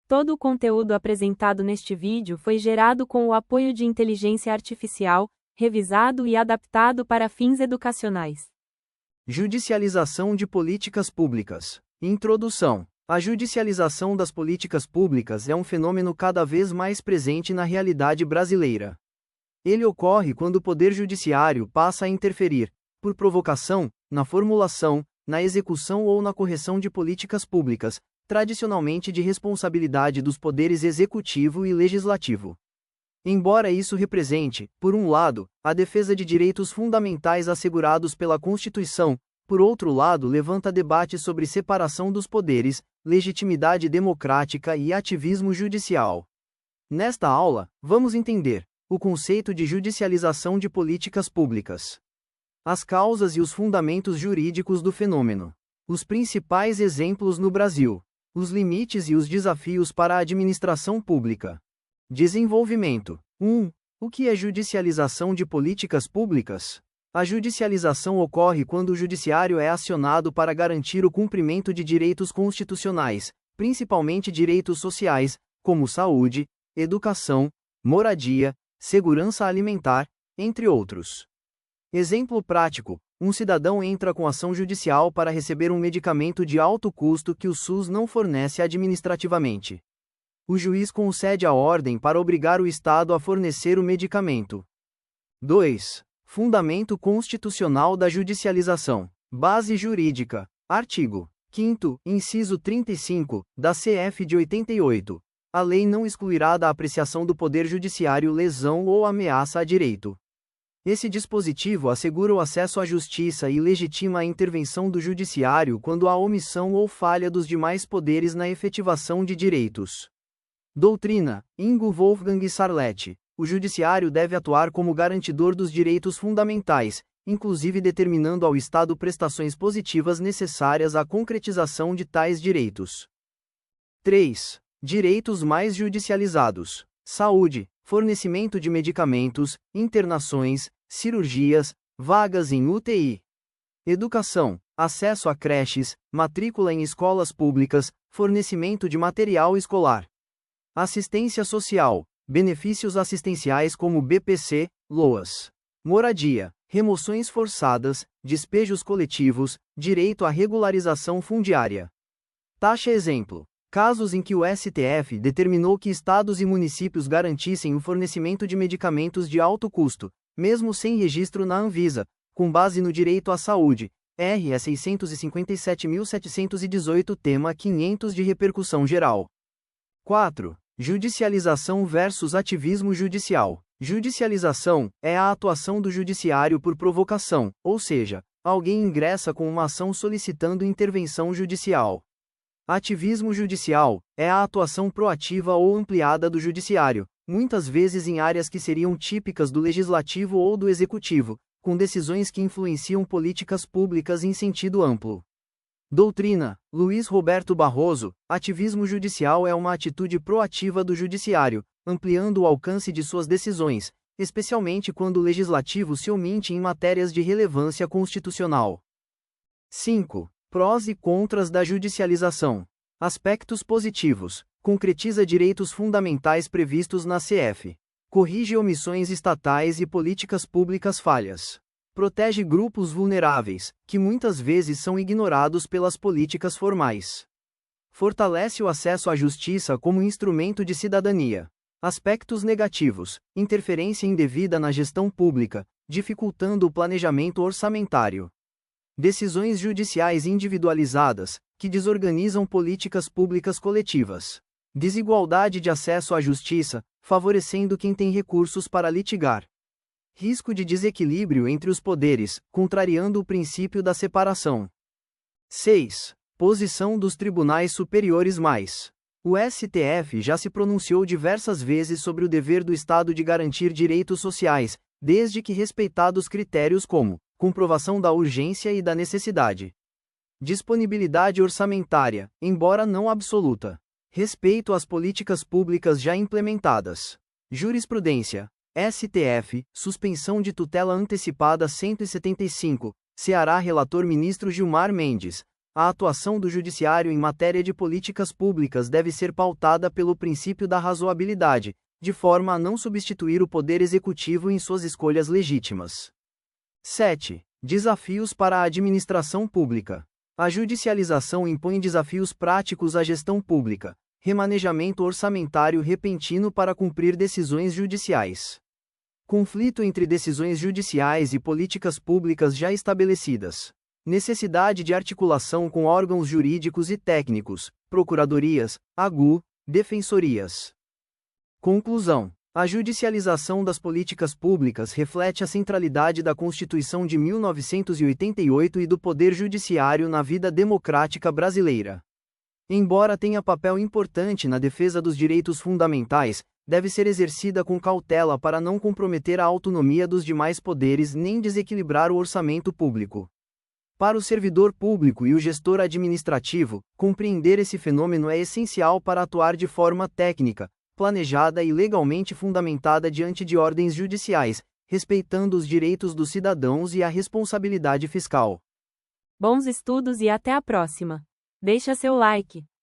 Todo o conteúdo apresentado neste vídeo foi gerado com o apoio de inteligência artificial, revisado e adaptado para fins educacionais. Judicialização de políticas públicas. Introdução. A judicialização das políticas públicas é um fenômeno cada vez mais presente na realidade brasileira. Ele ocorre quando o Poder Judiciário passa a interferir, por provocação, na formulação, na execução ou na correção de políticas públicas, tradicionalmente de responsabilidade dos poderes executivo e legislativo. Embora isso represente, por um lado, a defesa de direitos fundamentais assegurados pela Constituição, por outro lado, levanta debate sobre separação dos poderes, legitimidade democrática e ativismo judicial. Nesta aula, vamos entender o conceito de judicialização de políticas públicas, as causas e os fundamentos jurídicos do fenômeno, os principais exemplos no Brasil, os limites e os desafios para a administração pública. Desenvolvimento. 1. O que é judicialização de políticas públicas? A judicialização ocorre quando o judiciário é acionado para garantir o cumprimento de direitos constitucionais, principalmente direitos sociais, como saúde, educação, moradia, segurança alimentar, entre outros. Exemplo prático: um cidadão entra com ação judicial para receber um medicamento de alto custo que o SUS não fornece administrativamente. O juiz concede a ordem para obrigar o Estado a fornecer o medicamento. 2. Fundamento constitucional da judicialização. Base jurídica. Artigo 5º, inciso 35, da CF de 88. A lei não excluirá da apreciação do Poder Judiciário lesão ou ameaça a direito. Esse dispositivo assegura o acesso à justiça e legitima a intervenção do Judiciário quando há omissão ou falha dos demais poderes na efetivação de direitos. Doutrina: Ingo Wolfgang Sarlett. O Judiciário deve atuar como garantidor dos direitos fundamentais, inclusive determinando ao Estado prestações positivas necessárias à concretização de tais direitos. 3. Direitos mais judicializados. Saúde, fornecimento de medicamentos, internações, cirurgias, vagas em UTI. Educação, acesso a creches, matrícula em escolas públicas, fornecimento de material escolar. Assistência social, benefícios assistenciais como BPC, LOAS. Moradia, remoções forçadas, despejos coletivos, direito à regularização fundiária. Taxa exemplo: casos em que o STF determinou que estados e municípios garantissem o fornecimento de medicamentos de alto custo, mesmo sem registro na Anvisa, com base no direito à saúde, RS 657.718, tema 500 de repercussão geral. 4. Judicialização versus ativismo judicial. Judicialização é a atuação do judiciário por provocação, ou seja, alguém ingressa com uma ação solicitando intervenção judicial. Ativismo judicial é a atuação proativa ou ampliada do judiciário, muitas vezes em áreas que seriam típicas do legislativo ou do executivo, com decisões que influenciam políticas públicas em sentido amplo. Doutrina: Luiz Roberto Barroso. Ativismo judicial é uma atitude proativa do judiciário, ampliando o alcance de suas decisões, especialmente quando o legislativo se omite em matérias de relevância constitucional. 5. Prós e contras da judicialização. Aspectos positivos: concretiza direitos fundamentais previstos na CF. Corrige omissões estatais e políticas públicas falhas. Protege grupos vulneráveis, que muitas vezes são ignorados pelas políticas formais. Fortalece o acesso à justiça como instrumento de cidadania. Aspectos negativos: interferência indevida na gestão pública, dificultando o planejamento orçamentário. Decisões judiciais individualizadas, que desorganizam políticas públicas coletivas. Desigualdade de acesso à justiça, favorecendo quem tem recursos para litigar. Risco de desequilíbrio entre os poderes, contrariando o princípio da separação. 6. Posição dos tribunais superiores mais. O STF já se pronunciou diversas vezes sobre o dever do Estado de garantir direitos sociais, desde que respeitados critérios como comprovação da urgência e da necessidade. Disponibilidade orçamentária, embora não absoluta. Respeito às políticas públicas já implementadas. Jurisprudência. STF, suspensão de tutela antecipada 175, Ceará. Relator ministro Gilmar Mendes. A atuação do Judiciário em matéria de políticas públicas deve ser pautada pelo princípio da razoabilidade, de forma a não substituir o Poder Executivo em suas escolhas legítimas. 7. Desafios para a administração pública. A judicialização impõe desafios práticos à gestão pública, remanejamento orçamentário repentino para cumprir decisões judiciais. Conflito entre decisões judiciais e políticas públicas já estabelecidas. Necessidade de articulação com órgãos jurídicos e técnicos, procuradorias, AGU, defensorias. Conclusão. A judicialização das políticas públicas reflete a centralidade da Constituição de 1988 e do Poder Judiciário na vida democrática brasileira. Embora tenha papel importante na defesa dos direitos fundamentais, deve ser exercida com cautela para não comprometer a autonomia dos demais poderes nem desequilibrar o orçamento público. Para o servidor público e o gestor administrativo, compreender esse fenômeno é essencial para atuar de forma técnica, planejada e legalmente fundamentada diante de ordens judiciais, respeitando os direitos dos cidadãos e a responsabilidade fiscal. Bons estudos e até a próxima. Deixa seu like.